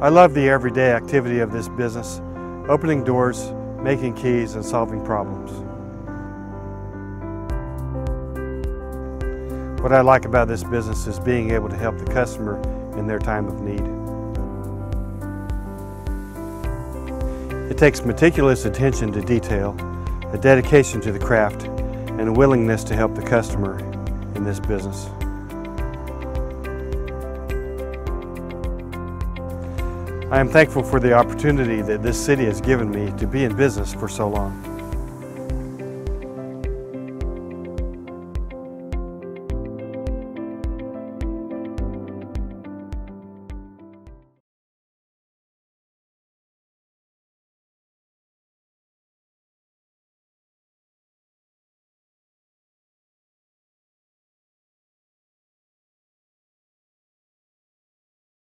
I love the everyday activity of this business, opening doors, making keys, and solving problems. What I like about this business is being able to help the customer in their time of need. It takes meticulous attention to detail, a dedication to the craft, and a willingness to help the customer in this business. I am thankful for the opportunity that this city has given me to be in business for so long.